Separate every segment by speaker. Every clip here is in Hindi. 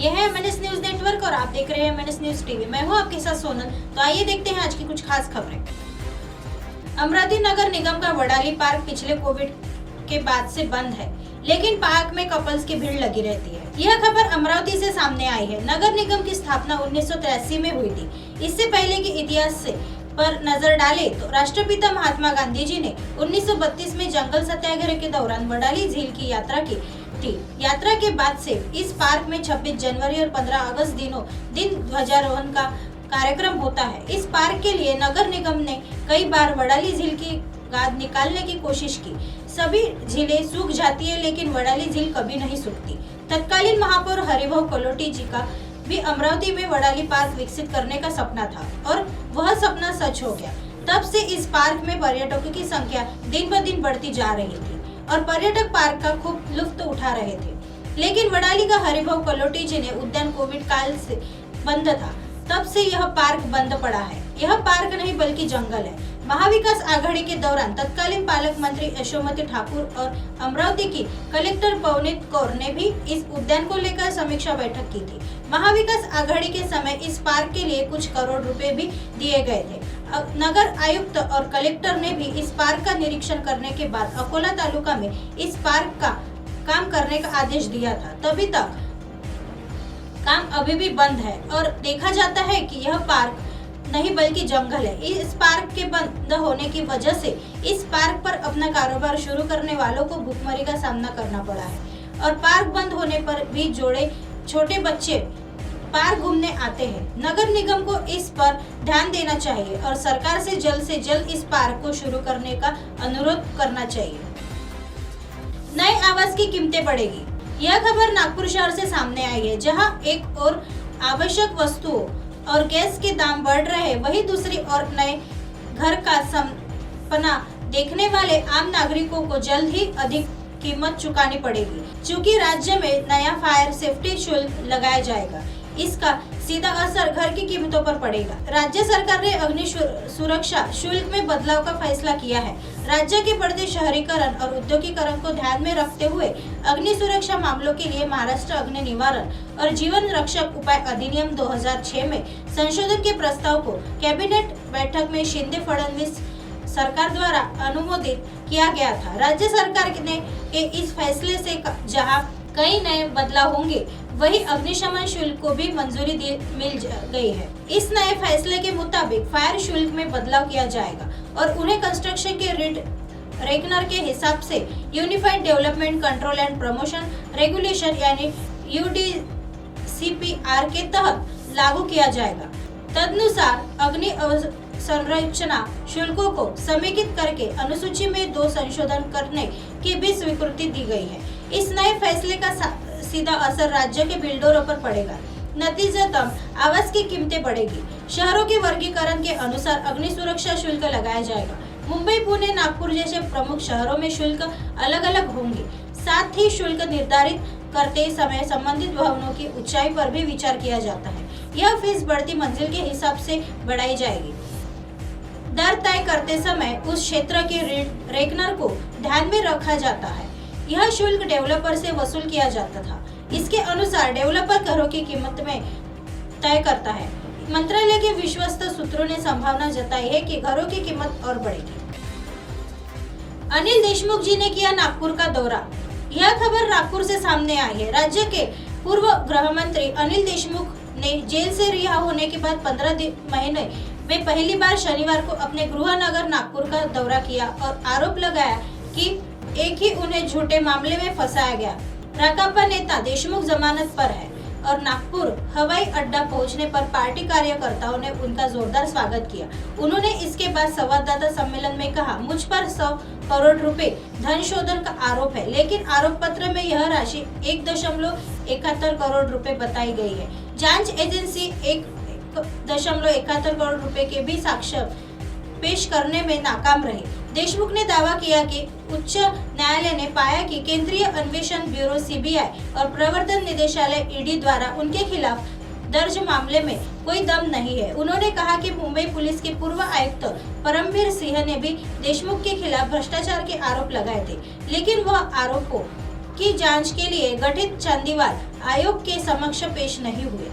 Speaker 1: यह है एमएनएस न्यूज नेटवर्क और आप देख रहे हैं एमएनएस न्यूज टीवी। मैं हूं आपके साथ सोनल। तो आइए देखते हैं आज की कुछ खास खबरें। अमरावती नगर निगम का वडाली पार्क पिछले कोविड के बाद से बंद है, लेकिन पार्क में कपल्स की भीड़ लगी रहती है। यह खबर अमरावती से सामने आई है। नगर निगम की स्थापना 1983 में हुई थी। इससे पहले के इतिहास से पर नजर डालें तो राष्ट्रपिता महात्मा गांधी जी ने 1932 में जंगल सत्याग्रह के दौरान वडाली झील की यात्रा की थी। यात्रा के बाद से इस पार्क में 26 जनवरी और 15 अगस्त दिन ध्वजारोहण का कार्यक्रम होता है। इस पार्क के लिए नगर निगम ने कई बार वडाली झील की गाद निकालने की कोशिश की। सभी झीलें सूख जाती है, लेकिन वडाली झील कभी नहीं सूखती। तत्कालीन महापौर हरिभाऊ कलोटी जी का भी अमरावती में वडाली पार्क विकसित करने का सपना था और वह सपना सच हो गया। तब से इस पार्क में पर्यटकों की संख्या दिन ब दिन बढ़ती जा रही थी और पर्यटक पार्क का खूब लुत्फ उठा रहे थे। लेकिन वडाली का हरिभाऊ कलोटी जी ने उद्यान कोविड काल से बंद था, तब से यह पार्क बंद पड़ा है। यह पार्क नहीं बल्कि जंगल है। महाविकास आघाड़ी के दौरान तत्कालीन पालक मंत्री यशोमती ठाकुर और अमरावती की कलेक्टर पवनीत कौर ने भी इस उद्यान को लेकर समीक्षा बैठक की थी। महाविकास आघाड़ी के समय इस पार्क के लिए कुछ करोड़ रुपए भी दिए गए थे। नगर आयुक्त और कलेक्टर ने भी इस पार्क का निरीक्षण करने के बाद अकोला तालुका में इस पार्क का काम करने का आदेश दिया था। तभी तक काम अभी भी बंद है और देखा जाता है कि यह पार्क नहीं बल्कि जंगल है। इस पार्क के बंद होने की वजह से इस पार्क पर अपना कारोबार शुरू करने वालों को भूखमरी का सामना करना पड़ा है और पार्क बंद होने पर भी जोड़े छोटे बच्चे पार्क घूमने आते हैं। नगर निगम को इस पर ध्यान देना चाहिए और सरकार से जल्द इस पार्क को शुरू करने का अनुरोध करना चाहिए। नए आवास की कीमतें बढ़ेगी। यह खबर नागपुर शहर से सामने आई है, जहां एक और आवश्यक वस्तुओं और गैस के दाम बढ़ रहे, वहीं दूसरी ओर नए घर का सपना देखने वाले आम नागरिकों को जल्द ही अधिक कीमत चुकानी पड़ेगी। चूंकि राज्य में नया फायर सेफ्टी शुल्क लगाया जाएगा, इसका सीधा असर घर की कीमतों पर पड़ेगा। राज्य सरकार ने अग्नि सुरक्षा शुल्क में बदलाव का फैसला किया है। राज्य के बढ़ते शहरीकरण और औद्योगिकरण को ध्यान में रखते हुए अग्नि सुरक्षा मामलों के लिए महाराष्ट्र अग्नि निवारण और जीवन रक्षक उपाय अधिनियम 2006 में संशोधन के प्रस्ताव को कैबिनेट बैठक में शिंदे फडणवीस सरकार द्वारा अनुमोदित किया गया था। राज्य सरकार ने के इस फैसले से जहां कई नए बदलाव होंगे, वही अग्निशमन शुल्क को भी मंजूरी मिल गई है। इस नए फैसले के मुताबिक फायर शुल्क में बदलाव किया जाएगा और उन्हें कंस्ट्रक्शन के रेकनर के हिसाब से unified development control and promotion regulation यानी UDCPR के तहत लागू किया जाएगा। तदनुसार अग्नि संरचना शुल्कों को समेकित करके अनुसूची में 2 संशोधन करने की भी स्वीकृति दी गई है। इस नए फैसले का सीधा असर राज्य के बिल्डरों पर पड़ेगा। नतीजतन आवास की कीमतें बढ़ेगी। शहरों के वर्गीकरण के अनुसार अग्नि सुरक्षा शुल्क लगाया जाएगा। मुंबई, पुणे, नागपुर जैसे प्रमुख शहरों में शुल्क अलग अलग होंगे। साथ ही शुल्क निर्धारित करते समय संबंधित भवनों की ऊंचाई पर भी विचार किया जाता है। यह फीस बढ़ती मंजिल के हिसाब से बढ़ाई जाएगी। दर तय करते समय उस क्षेत्र के रेकनर को ध्यान में रखा जाता है। यह शुल्क डेवलपर से वसूल किया जाता था। इसके अनुसार डेवलपर घरों की कीमत में तय करता है। मंत्रालय के विश्वस्त सूत्रों ने संभावना जताई है कि घरों की कीमत और बढ़ेगी। अनिल देशमुख जी ने किया नागपुर का दौरा। यह खबर नागपुर से सामने आई है। राज्य के पूर्व गृह मंत्री अनिल देशमुख ने जेल से रिहा होने के बाद 15 महीने में पहली बार शनिवार को अपने गृह नगर नागपुर का दौरा किया और आरोप लगाया कि एक ही उन्हें झूठे मामले में फंसाया गया। राकांपा नेता देशमुख जमानत पर है और नागपुर हवाई अड्डा पहुंचने पर पार्टी कार्यकर्ताओं ने उनका जोरदार स्वागत किया। उन्होंने इसके बाद संवाददाता सम्मेलन में कहा, मुझ पर 100 करोड़ रुपए धन शोधन का आरोप है, लेकिन आरोप पत्र में यह राशि 1.71 करोड़ रुपए बताई गई है। जांच एजेंसी 1.71 करोड़ रुपए के भी साक्ष्य पेश करने में नाकाम रही। देशमुख ने दावा किया कि उच्च न्यायालय ने पाया कि केंद्रीय अन्वेषण ब्यूरो CBI और प्रवर्तन निदेशालय ED द्वारा उनके खिलाफ दर्ज मामले में कोई दम नहीं है। उन्होंने कहा कि मुंबई पुलिस के पूर्व आयुक्त परमवीर सिंह ने भी देशमुख के खिलाफ भ्रष्टाचार के आरोप लगाए थे, लेकिन वह आरोपों की जांच के लिए गठित चंदीवाल आयोग के समक्ष पेश नहीं हुए।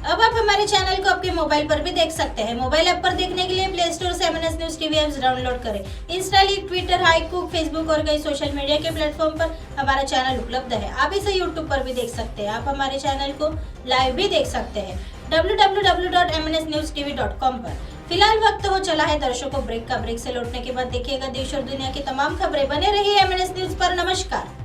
Speaker 1: अब आप हमारे चैनल को आपके मोबाइल पर भी देख सकते हैं। मोबाइल ऐप पर देखने के लिए प्ले स्टोर से MNS news TV apps download करें। इंस्टा, ट्विटर, हाईकुक, फेसबुक और कई सोशल मीडिया के प्लेटफॉर्म पर हमारा चैनल उपलब्ध है। आप इसे यूट्यूब पर भी देख सकते हैं। आप हमारे चैनल को लाइव भी देख सकते हैं www.mnsnewstv.com पर। फिलहाल वक्त हो चला है दर्शकों ब्रेक का। ब्रेक से लौटने के बाद देखिएगा देश और दुनिया की तमाम खबरें। बने रहिए MNS न्यूज पर। नमस्कार।